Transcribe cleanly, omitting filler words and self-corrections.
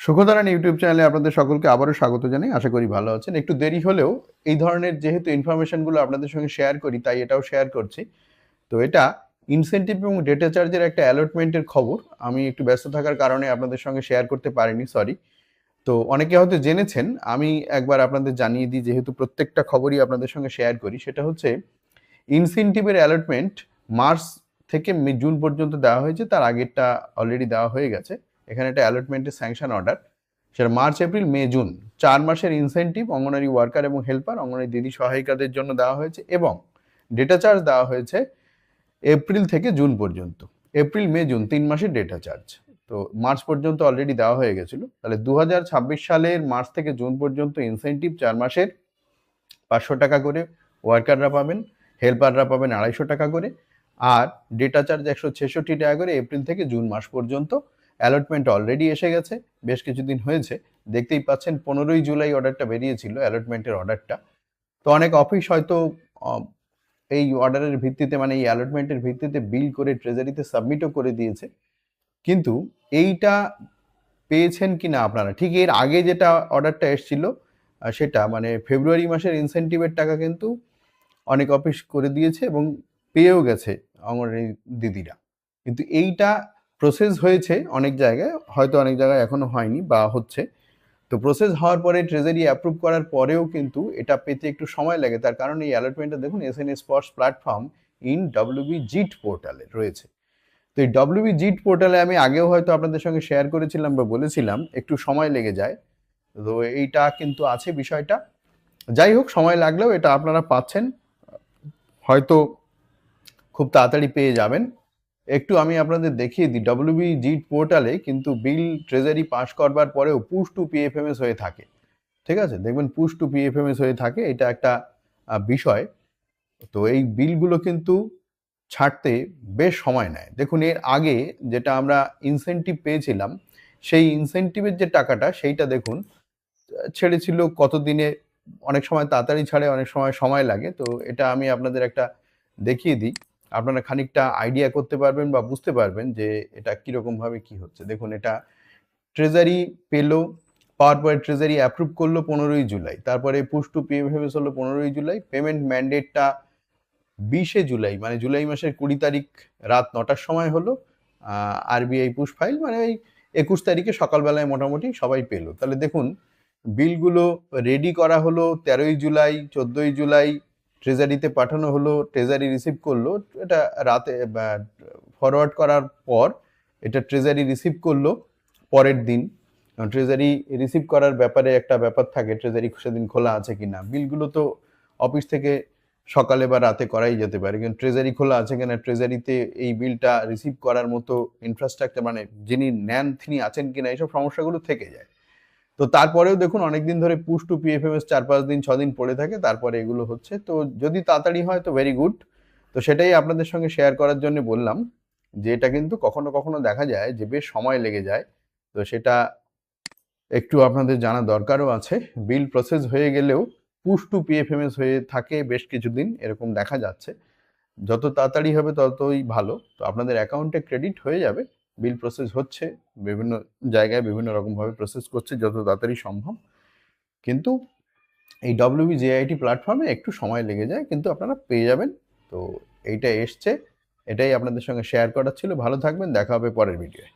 সুখধারান YouTube চ্যানেলে আপনাদের সকলকে আবারও স্বাগত জানাই। আশা করি ভালো আছেন। একটু দেরি হলেও এই ধরনের যেহেতু ইনফরমেশনগুলো আপনাদের সঙ্গে শেয়ার করি, তাই এটাও শেয়ার করছি। তো এটা ইনসেনটিভ এবং ডেটা চার্জের একটা অ্যালটমেন্টের খবর। আমি একটু ব্যস্ত থাকার কারণে আপনাদের সঙ্গে শেয়ার করতে পারিনি, সরি। তো অনেকে হয়তো জেনেছেন, আমি একবার আপনাদের জানিয়ে দিই, যেহেতু প্রত্যেকটা খবরই আপনাদের সঙ্গে শেয়ার করি। সেটা হচ্ছে ইনসেনটিভের অ্যালটমেন্ট মার্চ থেকে জুন পর্যন্ত দেওয়া হয়েছে, তার আগেরটা অলরেডি দেওয়া হয়ে গেছে। এখানে একটা অ্যালটমেন্টের স্যাংশন অর্ডার, সেটা মার্চ, এপ্রিল, মে, জুন 4 মাসের ইনসেনটিভ অঙ্গনারী ওয়ার্কার এবং হেল্পার, অঙ্গনারী দিদি সহায়িকাদের জন্য দেওয়া হয়েছে এবং ডেটা চার্জ দেওয়া হয়েছে এপ্রিল থেকে জুন পর্যন্ত। এপ্রিল, মে, জুন 3 মাসের ডেটা চার্জ। তো মার্চ পর্যন্ত অলরেডি দেওয়া হয়ে গেছিল। তাহলে 2026 সালের মার্চ থেকে জুন পর্যন্ত ইনসেনটিভ 4 মাসের 500 টাকা করে ওয়ার্কাররা পাবেন, হেল্পাররা পাবেন 250 টাকা করে, আর ডেটা চার্জ 166 টাকা করে এপ্রিল থেকে জুন মাস পর্যন্ত। অ্যালটমেন্ট অলরেডি এসে গেছে, বেশ কিছুদিন হয়েছে। দেখতেই পাচ্ছেন 15ই জুলাই অর্ডারটা বেরিয়েছিল, অ্যালটমেন্টের অর্ডারটা। তো অনেক অফিস হয়তো এই অর্ডারের ভিত্তিতে, মানে এই অ্যালটমেন্টের ভিত্তিতে বিল করে ট্রেজারিতে সাবমিটও করে দিয়েছে। কিন্তু এইটা পেয়েছেন কিনা আপনারা, ঠিক এর আগে যেটা অর্ডারটা এসেছিল সেটা মানে ফেব্রুয়ারি মাসের ইনসেনটিভের টাকা কিন্তু অনেক অফিস করে দিয়েছে এবং পেয়েও গেছে অঙ্গনওয়াড়ি দিদিরা। কিন্তু এইটা প্রসেস হয়েছে অনেক জায়গায়, হয়তো অনেক জায়গায় এখনো হয়নি বা হচ্ছে। তো প্রসেস হওয়ার পরে ট্রেজারি অ্যাপ্রুভ করার পরেও কিন্তু এটা পেতে একটু সময় লাগে। তার কারণ এই অ্যালটমেন্টটা দেখুন SNS spots platform in WB জিট পোর্টালে রয়েছে। তো এই ডব্লিউবি জিট পোর্টালে আমি আগেও হয়তো আপনাদের সঙ্গে শেয়ার করেছিলাম বা বলেছিলাম একটু সময় লেগে যায়। তো এইটা কিন্তু আছে বিষয়টা। যাই হোক, সময় লাগলেও এটা আপনারা পাচ্ছেন, হয়তো খুব তাড়াতাড়ি পেয়ে যাবেন। একটু আমি আপনাদের দেখিয়ে দিই, ডব্লিউবি জিট পোর্টালে কিন্তু বিল ট্রেজারি পাস করবার পরেও পুশ টু পিএফএমএস হয়ে থাকে। ঠিক আছে, দেখবেন পুশ টু পিএফএমএস হয়ে থাকে, এটা একটা বিষয়। তো এই বিলগুলো কিন্তু ছাড়তে বেশ সময় নেয়। দেখুন এর আগে যেটা আমরা ইনসেনটিভ পেয়েছিলাম, সেই ইনসেনটিভের যে টাকাটা সেইটা দেখুন ছেড়েছিল কত দিনে। অনেক সময় তাড়াতাড়ি ছাড়ে, অনেক সময় সময় লাগে। তো এটা আমি আপনাদের একটা দেখিয়ে দিই, আপনারা খানিকটা আইডিয়া করতে পারবেন বা বুঝতে পারবেন যে এটা কিরকম ভাবে কি হচ্ছে। দেখুন এটা ট্রেজারি পেলো, পাওয়ার পরে ট্রেজারি অ্যাপ্রুভ করলো 15ই জুলাই, তারপরে পুশ টু পিএফএমএস হলো 15ই জুলাই, পেমেন্ট ম্যান্ডেটটা 20শে জুলাই, মানে জুলাই মাসের 20 তারিখ রাত 9টার সময় হলো। আরবিআই পুশ ফাইল মানে ওই 21 তারিখে সকালবেলায় মোটামুটি সবাই পেলো। তাহলে দেখুন বিলগুলো রেডি করা হলো 13ই জুলাই, 14ই জুলাই ট্রেজারিতে পাঠানো হলো, ট্রেজারি রিসিভ করলো। এটা রাতে ফরওয়ার্ড করার পর এটা ট্রেজারি রিসিভ করলো পরের দিন। ট্রেজারি রিসিভ করার ব্যাপারে একটা ব্যাপার থাকে, ট্রেজারি সেদিন খোলা আছে কিনা। বিলগুলো তো অফিস থেকে সকালে বা রাতে করাই যেতে পারে, কিন্তু ট্রেজারি খোলা আছে কিনা, ট্রেজারিতে এই বিলটা রিসিভ করার মতো ইনফ্রাস্ট্রাকচার মানে যিনি নেন তিনি আছেন কিনা, এইসব সমস্যাগুলো থেকে যায়। তো তারপরেও দেখুন অনেকদিন ধরে পুশ টু পিএফএমএস 4-5 দিন 6 দিন পড়ে থাকে, তারপরে এগুলো হচ্ছে। তো যদি তাড়াতাড়ি হয় তো ভেরি গুড। তো সেটাই আপনাদের সঙ্গে শেয়ার করার জন্য বললাম যে এটা কিন্তু কখনো কখনো দেখা যায় যে বেশ সময় লেগে যায়। তো সেটা একটু আপনাদের জানা দরকারও আছে। বিল প্রসেস হয়ে গেলেও পুশ টু পিএফএমএস হয়ে থাকে বেশ কিছুদিন, এরকম দেখা যাচ্ছে। যত তাড়াতাড়ি হবে ততই ভালো। তো আপনাদের অ্যাকাউন্টে ক্রেডিট হয়ে যাবে। বিল প্রসেস হচ্ছে, বিভিন্ন জায়গায় বিভিন্ন রকমভাবে প্রসেস করছে, যত তাড়াতাড়ি সম্ভব। কিন্তু এই ডব্লিউবিজেআইটি প্ল্যাটফর্মে একটু সময় লেগে যায়, কিন্তু আপনারা পেয়ে যাবেন। তো এইটা এসছে, এটাই আপনাদের সঙ্গে শেয়ার করার ছিল। ভালো থাকবেন, দেখা হবে পরের ভিডিওয়ে।